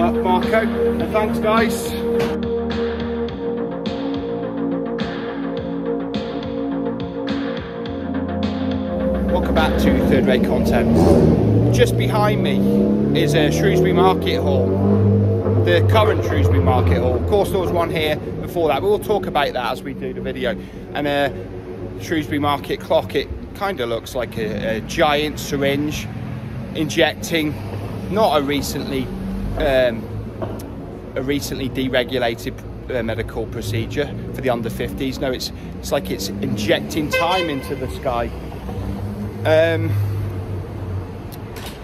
enough, Marco. And thanks, guys. Welcome back to Third Rate Content. Just behind me is Shrewsbury Market Hall, the current Shrewsbury Market Hall. Of course, there was one here before that, but we'll talk about that as we do the video. And Shrewsbury Market clock, it kind of looks like a giant syringe injecting not a recently deregulated medical procedure for the under 50s. No, it's like it's injecting time into the sky.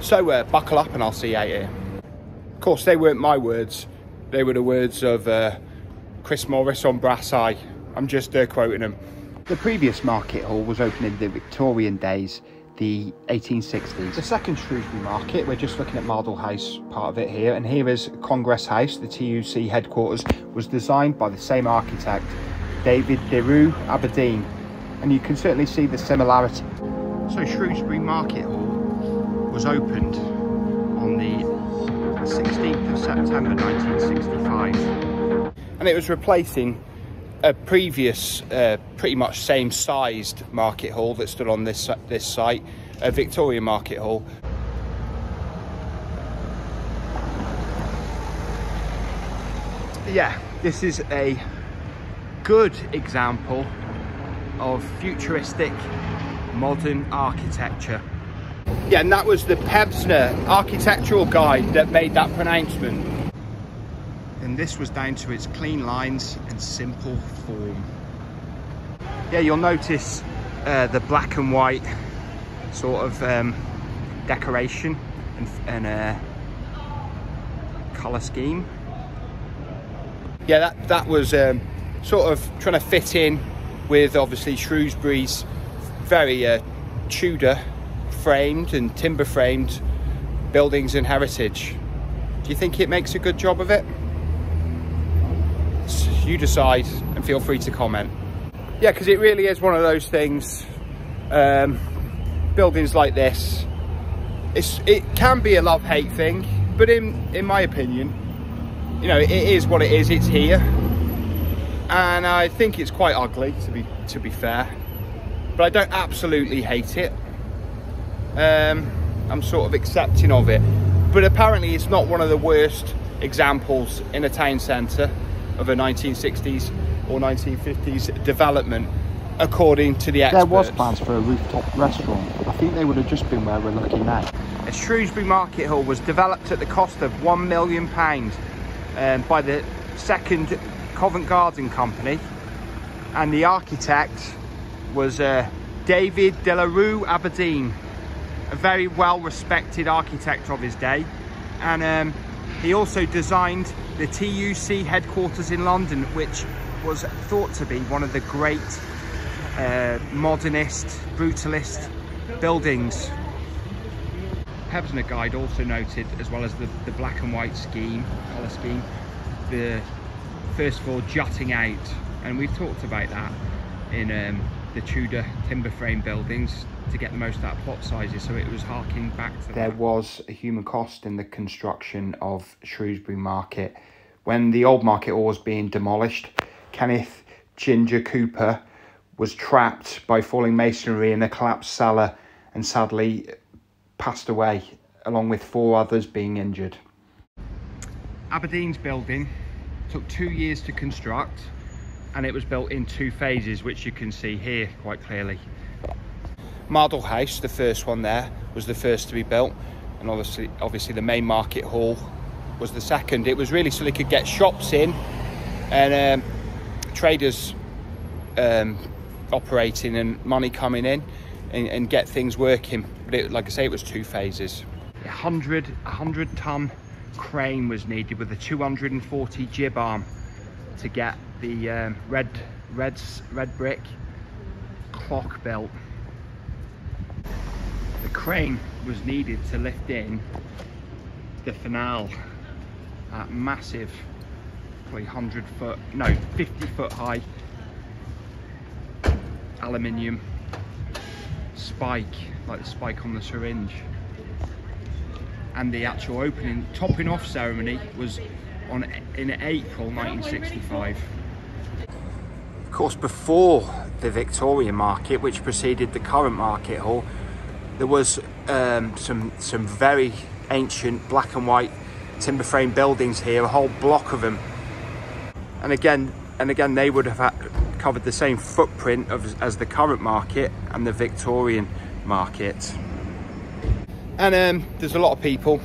So buckle up and I'll see you out here. Of course, they weren't my words. They were the words of Chris Morris on Brass Eye. I'm just quoting him. The previous market hall was opened in the Victorian days, the 1860s. The second Shrewsbury Market, we're just looking at Mardle House, part of it here, and here is Congress House. The TUC headquarters was designed by the same architect, David de Rue, Aberdeen, and you can certainly see the similarity. So Shrewsbury Market Hall was opened on the 16th of September 1965, and it was replacing a previous pretty much same sized market hall that stood on this site, a Victorian Market Hall. Yeah, this is a good example of futuristic modern architecture. Yeah, and that was the Pevsner architectural guide that made that pronouncement. And this was down to its clean lines and simple form. Yeah, you'll notice the black and white sort of decoration and colour scheme. Yeah, that was sort of trying to fit in with obviously Shrewsbury's very Tudor framed and timber framed buildings and heritage. Do you think it makes a good job of it? You decide and feel free to comment. Yeah, because it really is one of those things, buildings like this, it can be a love-hate thing, but in my opinion, you know, it is what it is. It's here, and I think it's quite ugly, to be fair, but I don't absolutely hate it. I'm sort of accepting of it, but apparently it's not one of the worst examples in a town centre of a 1960s or 1950s development, according to the experts. There was plans for a rooftop restaurant. I think they would have just been where we're looking now. A Shrewsbury Market Hall was developed at the cost of £1 million by the second Covent Garden Company, and the architect was David de la Rue, Aberdeen, a very well respected architect of his day, and he also designed the TUC headquarters in London, which was thought to be one of the great modernist, brutalist buildings. Pevsner Guide also noted, as well as the black and white colour scheme, the first of all jutting out, and we've talked about that in the Tudor timber frame buildings to get the most out of plot sizes, so it was harking back to that. There was a human cost in the construction of Shrewsbury Market. When the old market hall was being demolished, Kenneth Ginger Cooper was trapped by falling masonry in a collapsed cellar and sadly passed away, along with 4 others being injured. Aberdeen's building took 2 years to construct, and it was built in 2 phases, which you can see here quite clearly. Mardle House, the first one there, was the first to be built, and obviously the main market hall was the second. It was really so they could get shops in and traders operating and money coming in and get things working. But like I say, it was 2 phases. A 100-ton crane was needed with a 240 jib arm to get the red brick clock built. The crane was needed to lift in the finale at massive, probably 50 foot high aluminium spike, like the spike on the syringe. and the actual opening, topping off ceremony was in April 1965. Of course, before the Victorian market, which preceded the current market hall, there was some very ancient black and white timber frame buildings here, a whole block of them, and again they would have covered the same footprint as the current market and the Victorian market. And there's a lot of people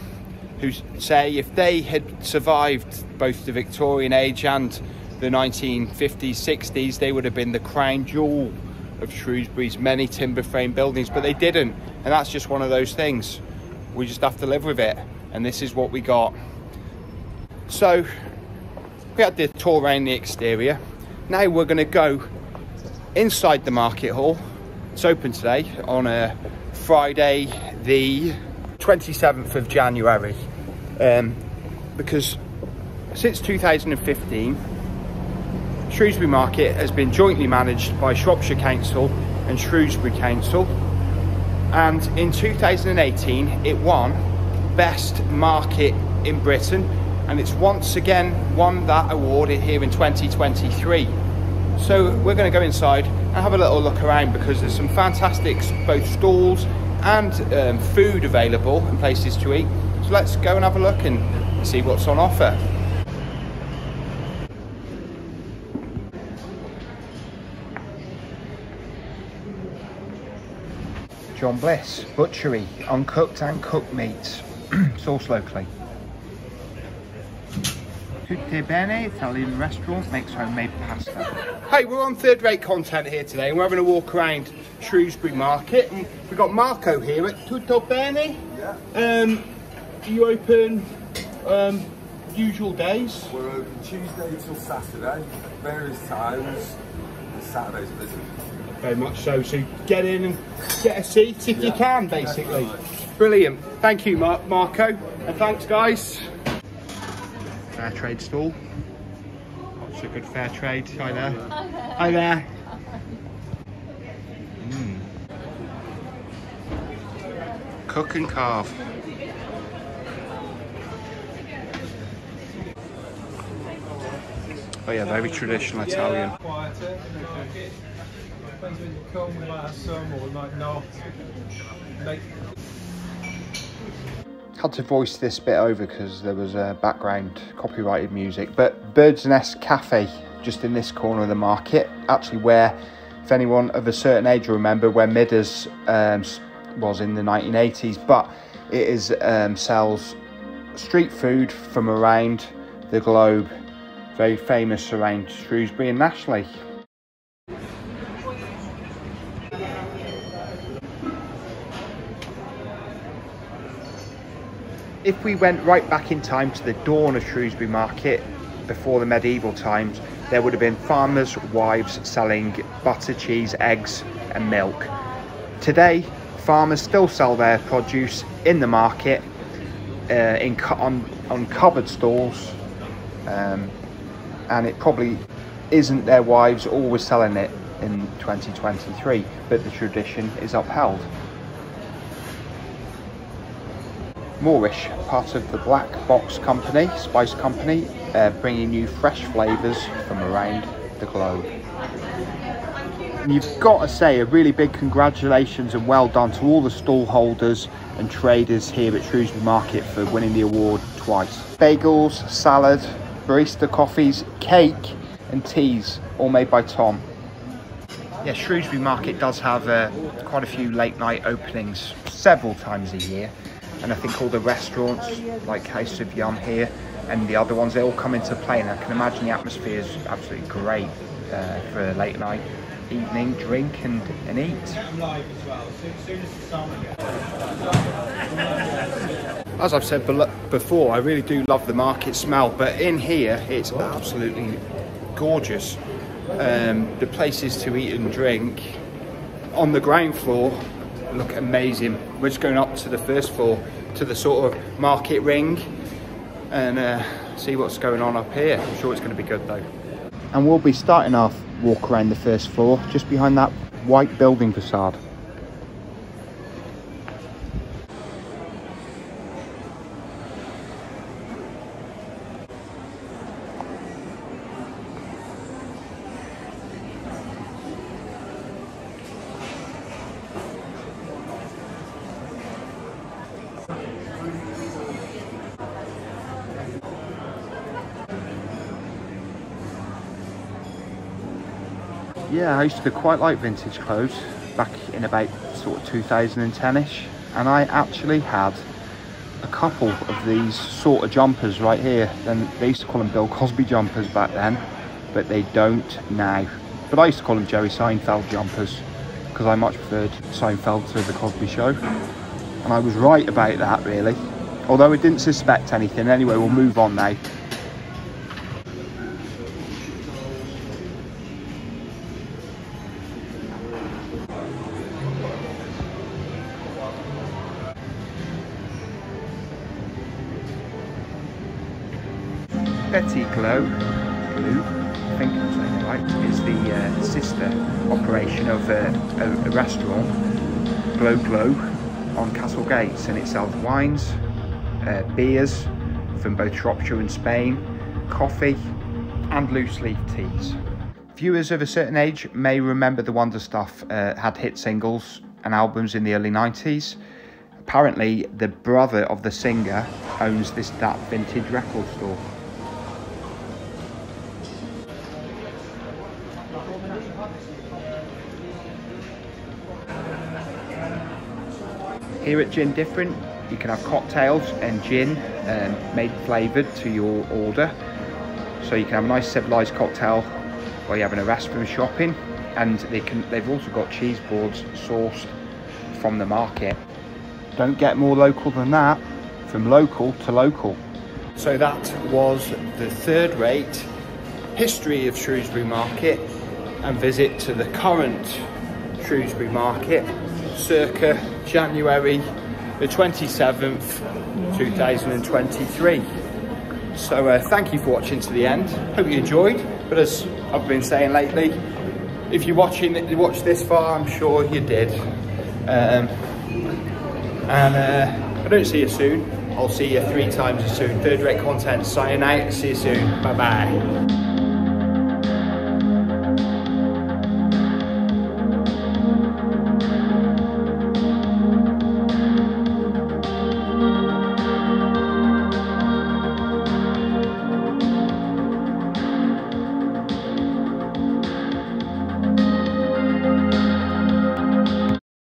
who say if they had survived both the Victorian age and the 1950s, 60s, they would have been the crown jewel of Shrewsbury's many timber frame buildings, but they didn't, and that's just one of those things. We just have to live with it, and this is what we got. So we had the tour around the exterior. Now we're going to go inside the market hall. It's open today on a Friday the 27th of January, because since 2015 Shrewsbury Market has been jointly managed by Shropshire Council and Shrewsbury Council, and in 2018 it won Best Market in Britain, and it's once again won that award here in 2023. So we're going to go inside and have a little look around, because there's some fantastic both stalls and food available and places to eat. So let's go and have a look and see what's on offer. John Bliss Butchery, uncooked and cooked meats, sourced locally. Tutte Bene Italian restaurant makes homemade pasta. Hey, we're on third-rate content here today, and we're having a walk around Shrewsbury Market, and we've got Marco here at Tutto Bene. Yeah. You open usual days? We're open Tuesday till Saturday, various times. Saturday's busy. Very much so. So get in and get a seat if you can, basically. Brilliant. Thank you, Marco, and thanks, guys. Fair trade stall. Lots of good fair trade. Hi there. Hi there. Cook and carve. Oh yeah, very traditional Italian. Depends when you come, we might have some or we might not. Had to voice this bit over because there was background copyrighted music, but Bird's Nest Cafe, just in this corner of the market, actually where, if anyone of a certain age will remember, where Midders was in the 1980s, but it is sells street food from around the globe, very famous around Shrewsbury and nationally. If we went right back in time to the dawn of Shrewsbury Market, before the medieval times, there would have been farmers' wives selling butter, cheese, eggs and milk. Today, farmers still sell their produce in the market on covered stalls, and it probably isn't their wives always selling it in 2023, but the tradition is upheld. Moorish, part of the Black Box Company, Spice Company, bringing you fresh flavours from around the globe. And you've got to say a really big congratulations and well done to all the stall holders and traders here at Shrewsbury Market for winning the award twice. Bagels, salad, barista coffees, cake and teas, all made by Tom. Yeah, Shrewsbury Market does have quite a few late night openings several times a year. And I think all the restaurants like House of Yum here and the other ones, they all come into play, and I can imagine the atmosphere is absolutely great for a late night evening drink and eat. As I've said before, I really do love the market smell, but in here it's absolutely gorgeous. The places to eat and drink on the ground floor look amazing. We're just going up to the first floor to the sort of market ring and see what's going on up here. I'm sure it's going to be good though. And we'll be starting our walk around the first floor just behind that white building facade. Yeah, I used to quite like vintage clothes back in about sort of 2010ish, and I actually had a couple of these sort of jumpers right here. Then they used to call them Bill Cosby jumpers back then, but they don't now. But I used to call them Jerry Seinfeld jumpers because I much preferred Seinfeld to the Cosby Show, and I was right about that really, although I didn't suspect anything. Anyway, we'll move on now. Betty Glue, I think I'm saying it right, is the sister operation of a restaurant, Glow on Castle Gates, and it sells wines, beers from both Shropshire and Spain, coffee and loose leaf teas. Viewers of a certain age may remember the Wonder Stuff had hit singles and albums in the early 90s. Apparently the brother of the singer owns that vintage record store. Here at Gin Different, you can have cocktails and gin made flavoured to your order. So you can have a nice civilised cocktail while you're having a rest from shopping, and they've also got cheese boards sourced from the market. Don't get more local than that, from local to local. So that was the third-rate history of Shrewsbury Market and visit to the current Shrewsbury Market circa January the 27th 2023. So thank you for watching to the end. Hope you enjoyed, but as I've been saying lately, if you watched this far, I'm sure you did. I don't see you soon. I'll see you 3 times as soon. Third rate content signing out. See you soon. Bye bye.